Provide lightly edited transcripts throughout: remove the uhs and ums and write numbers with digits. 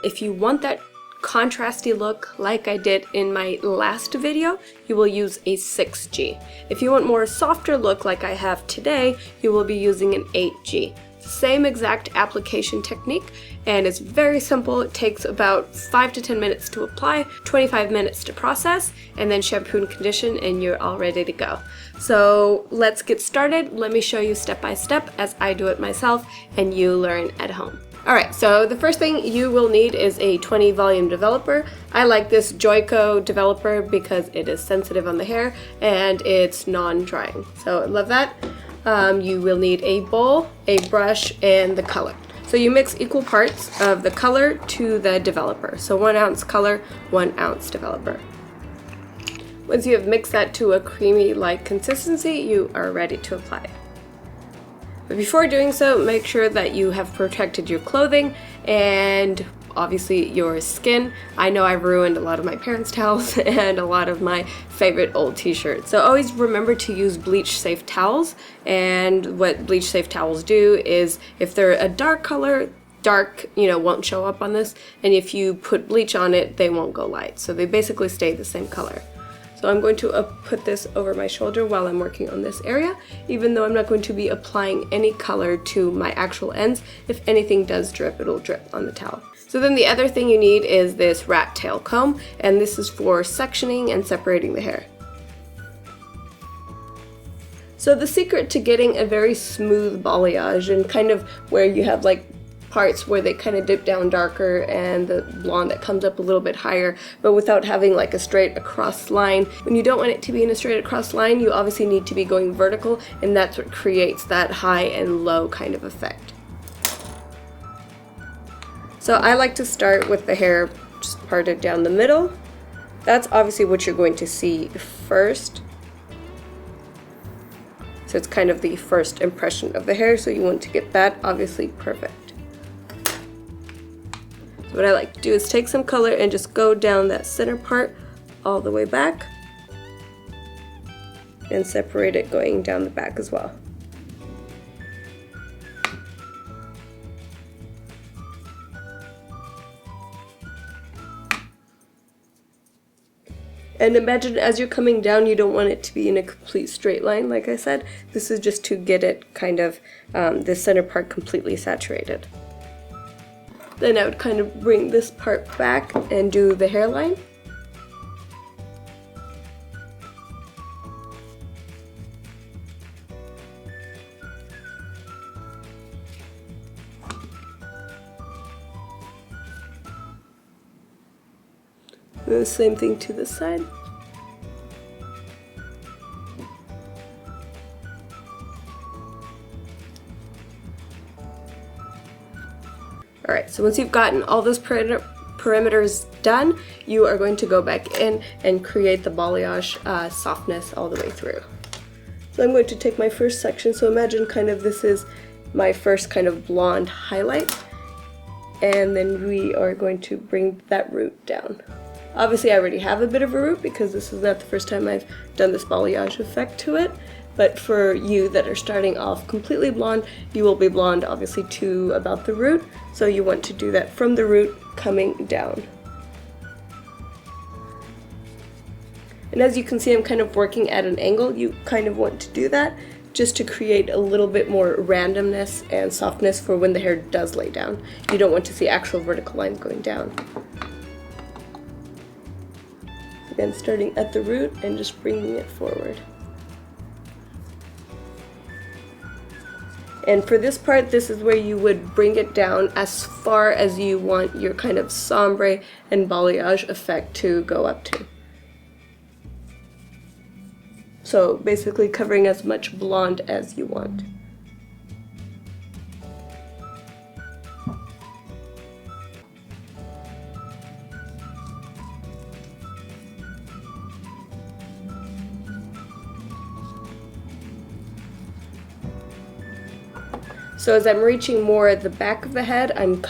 If you want that contrasty look like I did in my last video, you will use a 6G. If you want more softer look like I have today, you will be using an 8G. Same exact application technique, and it's very simple. It takes about 5 to 10 minutes to apply, 25 minutes to process, and then shampoo and condition, and you're all ready to go. So let's get started. Let me show you step by step as I do it myself and you learn at home. Alright, so the first thing you will need is a 20 volume developer. I like this Joico developer because it is sensitive on the hair and it's non-drying. So I love that. You will need a bowl, a brush, and the color. So you mix equal parts of the color to the developer. So 1 ounce color, 1 ounce developer. Once you have mixed that to a creamy-like consistency, you are ready to apply it. But before doing so, make sure that you have protected your clothing and obviously your skin. I know I've ruined a lot of my parents' towels and a lot of my favorite old t-shirts. So always remember to use bleach-safe towels, and what bleach-safe towels do is if they're a dark color, dark, won't show up on this, and if you put bleach on it, they won't go light. So they basically stay the same color. So I'm going to put this over my shoulder while I'm working on this area, even though I'm not going to be applying any color to my actual ends. If anything does drip, it'll drip on the towel. So then the other thing you need is this rat tail comb, and this is for sectioning and separating the hair. So the secret to getting a very smooth balayage, and kind of where you have like parts where they kind of dip down darker and the blonde that comes up a little bit higher, but without having like a straight across line. When you don't want it to be in a straight across line, you obviously need to be going vertical, and that's what creates that high and low kind of effect. So I like to start with the hair just parted down the middle. That's obviously what you're going to see first. So it's kind of the first impression of the hair, so you want to get that obviously perfect. So what I like to do is take some color and just go down that center part all the way back and separate it going down the back as well. And imagine as you're coming down, you don't want it to be in a complete straight line, like I said. This is just to get it kind of, the center part completely saturated. Then I would kind of bring this part back and do the hairline. And the same thing to this side. Alright, so once you've gotten all those perimeters done, you are going to go back in and create the balayage softness all the way through. So I'm going to take my first section, so imagine kind of this is my first kind of blonde highlight, and then we are going to bring that root down. Obviously I already have a bit of a root because this is not the first time I've done this balayage effect to it. But for you that are starting off completely blonde, you will be blonde obviously to about the root. So you want to do that from the root coming down. And as you can see, I'm kind of working at an angle. You kind of want to do that just to create a little bit more randomness and softness for when the hair does lay down. You don't want to see actual vertical lines going down. Again, starting at the root and just bringing it forward. And for this part, this is where you would bring it down as far as you want your kind of sombre and balayage effect to go up to. So basically covering as much blonde as you want. So as I'm reaching more at the back of the head, I'm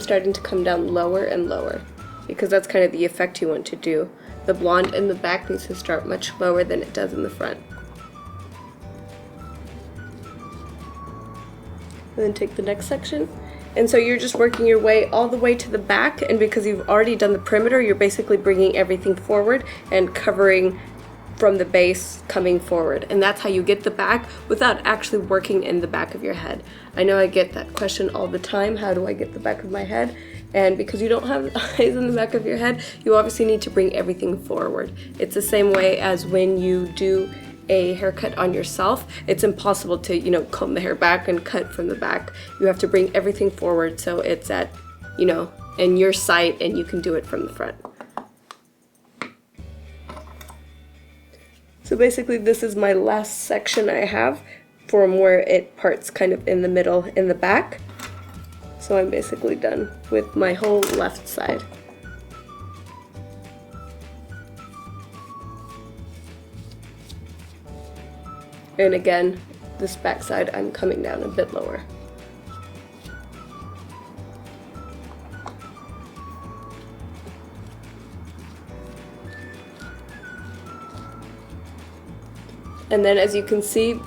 starting to come down lower and lower, because that's kind of the effect you want to do. The blonde in the back needs to start much lower than it does in the front. and then take the next section. And so you're just working your way all the way to the back, and because you've already done the perimeter, you're basically bringing everything forward and covering from the base coming forward. And that's how you get the back without actually working in the back of your head. I know I get that question all the time, how do I get the back of my head? And because you don't have eyes in the back of your head, you obviously need to bring everything forward. It's the same way as when you do a haircut on yourself. It's impossible to, you know, comb the hair back and cut from the back. You have to bring everything forward so it's at, you know, in your sight and you can do it from the front. So basically this is my last section I have from where it parts kind of in the middle in the back. So I'm basically done with my whole left side. And again, this back side I'm coming down a bit lower. And then as you can see,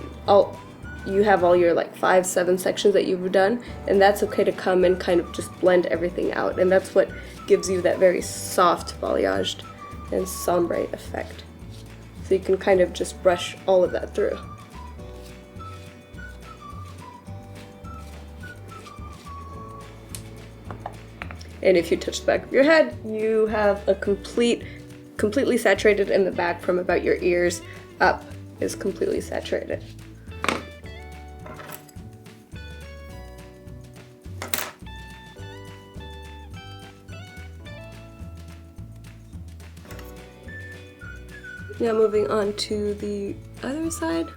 you have all your like 5-7 sections that you've done, and that's okay to come and kind of just blend everything out, and that's what gives you that very soft balayaged and sombre effect. So you can kind of just brush all of that through. And if you touch the back of your head, you have a completely saturated in the back from about your ears up is completely saturated. Now moving on to the other side.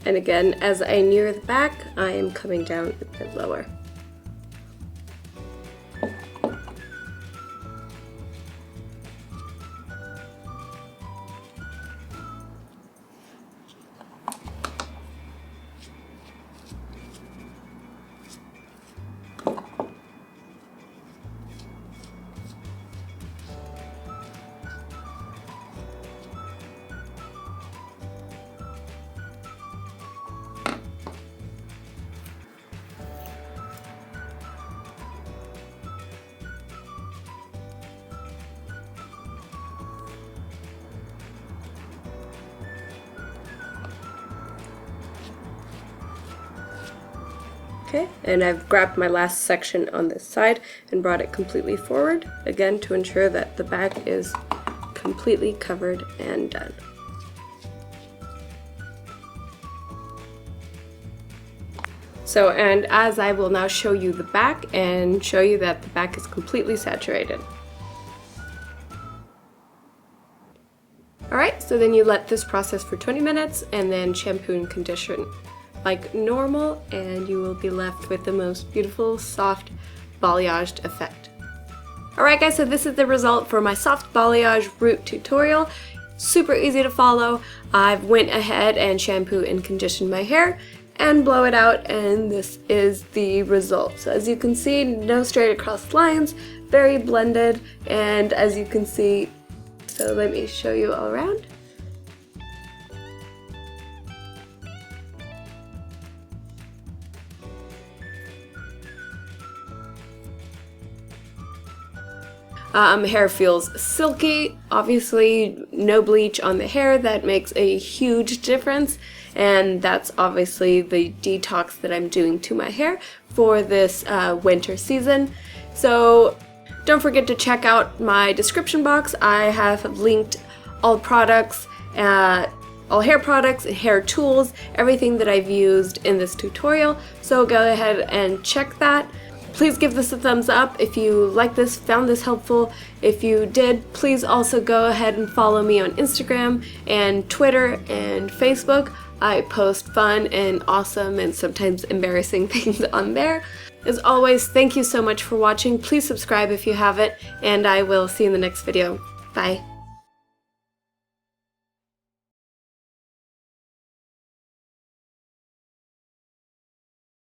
And again, as I near the back, I am coming down a bit lower. Okay, and I've grabbed my last section on this side and brought it completely forward, again to ensure that the back is completely covered and done. So, and as I will now show you the back and show you that the back is completely saturated. Alright, so then you let this process for 20 minutes and then shampoo and condition like normal, and you will be left with the most beautiful, soft, balayaged effect. Alright guys, so this is the result for my soft balayage root tutorial. Super easy to follow. I've went ahead and shampoo and conditioned my hair and blow it out, and this is the result. So as you can see, no straight across lines, very blended, and as you can see, so let me show you all around. Hair feels silky. Obviously, no bleach on the hair. That makes a huge difference. And that's obviously the detox that I'm doing to my hair for this winter season. So don't forget to check out my description box. I have linked all products, all hair products and hair tools, everything that I've used in this tutorial. So go ahead and check that. Please give this a thumbs up if you like this, found this helpful. If you did, please also go ahead and follow me on Instagram and Twitter and Facebook. I post fun and awesome and sometimes embarrassing things on there. As always, thank you so much for watching. Please subscribe if you haven't, and I will see you in the next video. Bye.